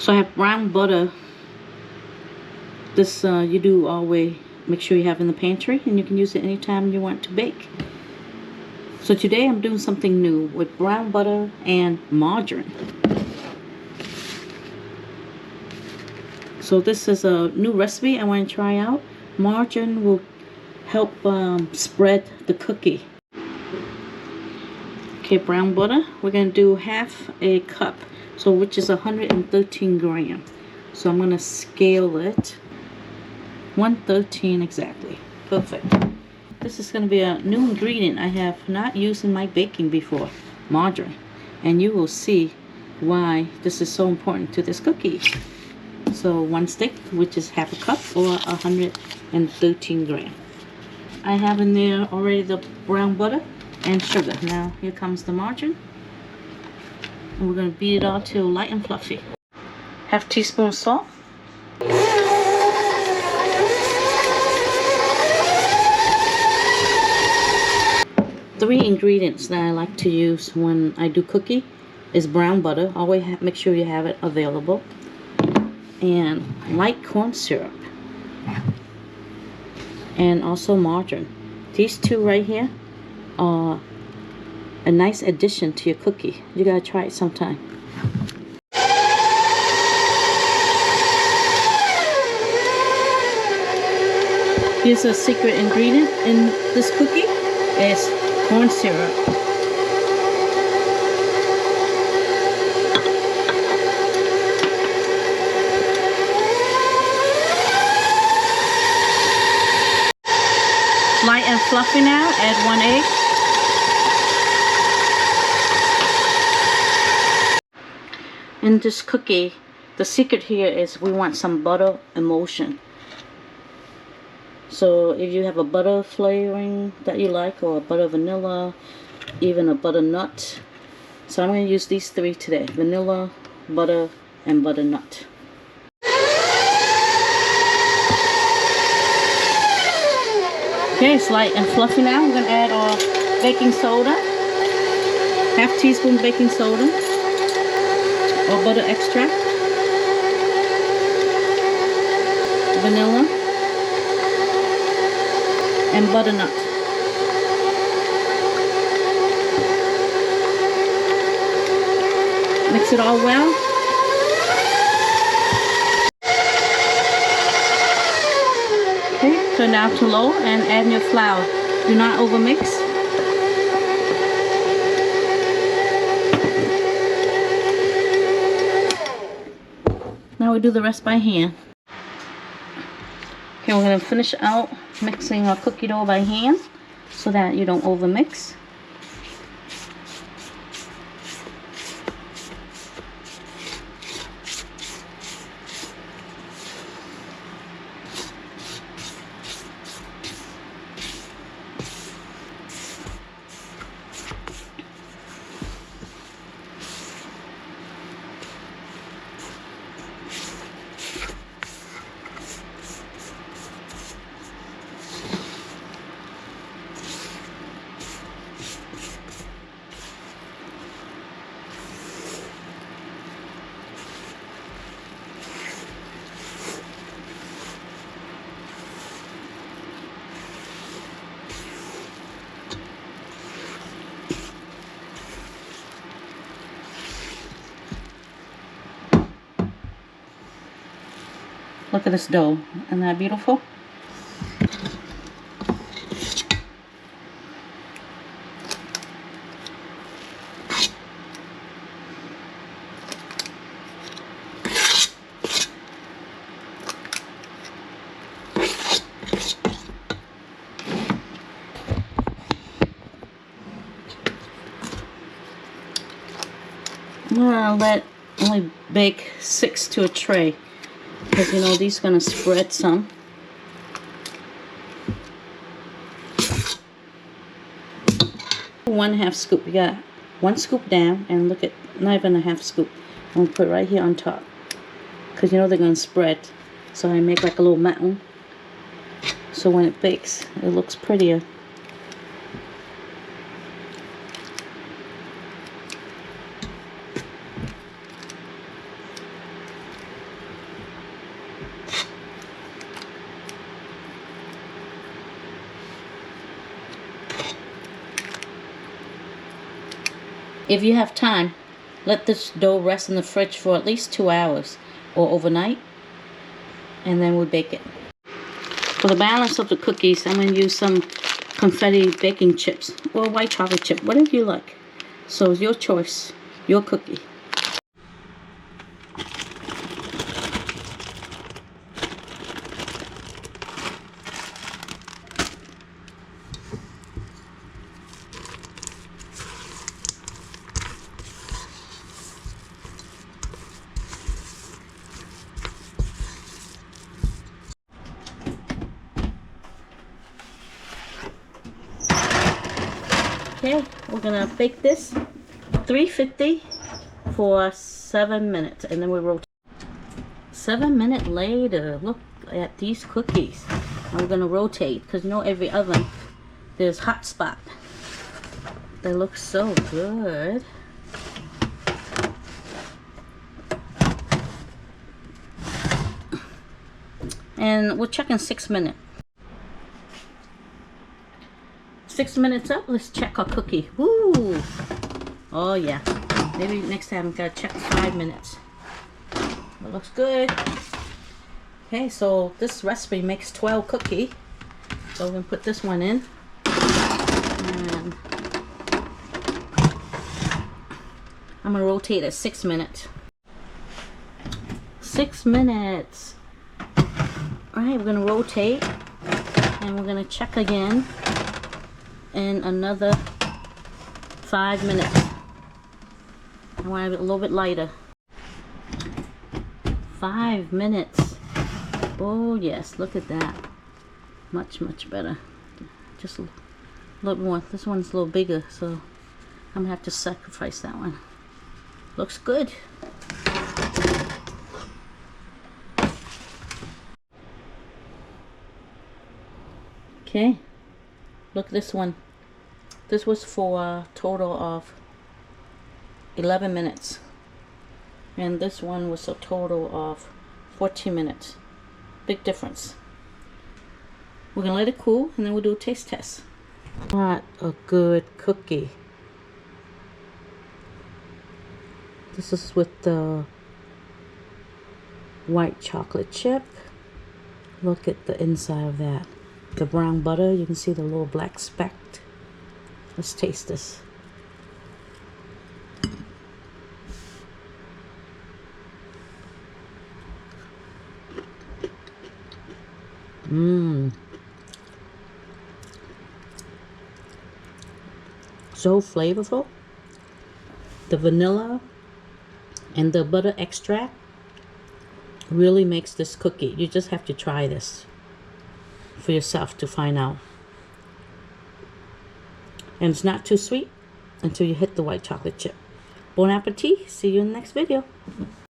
So I have brown butter. This you do always make sure you have in the pantry, and you can use it anytime you want to bake. So today I'm doing something new with brown butter and margarine. So this is a new recipe I want to try out. Margarine will help spread the cookie. Okay, brown butter, we're going to do half a cup, so which is 113 grams. So I'm going to scale it. 113 exactly. Perfect. This is going to be a new ingredient I have not used in my baking before, margarine. And you will see why this is so important to this cookie. So 1 stick, which is half a cup, or 113 grams. I have in there already the brown butter and sugar. Now here comes the margarine. And we're going to beat it all till light and fluffy. Half teaspoon of salt. 3 ingredients that I like to use when I do cookie is brown butter. Always make sure you have it available. And light corn syrup. And also margarine. These two right here are a nice addition to your cookie. You gotta try it sometime. Here's a secret ingredient in this cookie. It's corn syrup. Light and fluffy now. Add 1 egg. In this cookie, the secret here is we want some butter emulsion. So if you have a butter flavoring that you like, or a butter vanilla, even a butternut. So I'm going to use these 3 today. Vanilla, butter, and butternut. Okay, it's light and fluffy now. We're going to add our baking soda. Half teaspoon baking soda. Or butter extract. Vanilla. And butternut. Mix it all well. Okay, turn down to low and add your flour. Do not overmix. Now we do the rest by hand. Okay, we're going to finish out mixing our cookie dough by hand so that you don't overmix. Look at this dough. Isn't that beautiful? I'm gonna let only bake 6 to a tray, because you know these are gonna spread some. One half scoop. You got 1 scoop down, and look at, not even a half scoop. I'm gonna put it right here on top, because you know they're gonna spread. So I make like a little mountain, so when it bakes, it looks prettier. If you have time, let this dough rest in the fridge for at least 2 hours or overnight, and then we'll bake it. For the balance of the cookies, I'm going to use some confetti baking chips or white chocolate chip, whatever you like. So it's your choice, your cookie. Okay, we're gonna bake this 350 for 7 minutes, and then we rotate. 7 minutes later, look at these cookies. I'm gonna rotate because you know every oven there's hot spot. They look so good. And we're checking 6 minutes. 6 minutes up, let's check our cookie. Woo! Oh yeah. Maybe next time we gotta check 5 minutes. It looks good. Okay, so this recipe makes 12 cookies. So we're gonna put this one in. And I'm gonna rotate at 6 minutes. 6 minutes. Alright, we're gonna rotate and we're gonna check again in another 5 minutes. I want it a little bit lighter. 5 minutes. Oh yes, look at that. Much better. Just a little more. This one's a little bigger, so I'm gonna have to sacrifice that one. Looks good. Okay, look at this one. This was for a total of 11 minutes. And this one was a total of 14 minutes. Big difference. We're gonna let it cool and then we'll do a taste test. What a good cookie. This is with the white chocolate chip. Look at the inside of that. The brown butter, you can see the little black speck. Let's taste this. Mmm. So flavorful. The vanilla and the butter extract really makes this cookie. You just have to try this for yourself to find out. And it's not too sweet until you hit the white chocolate chip. Bon appetit. See you in the next video.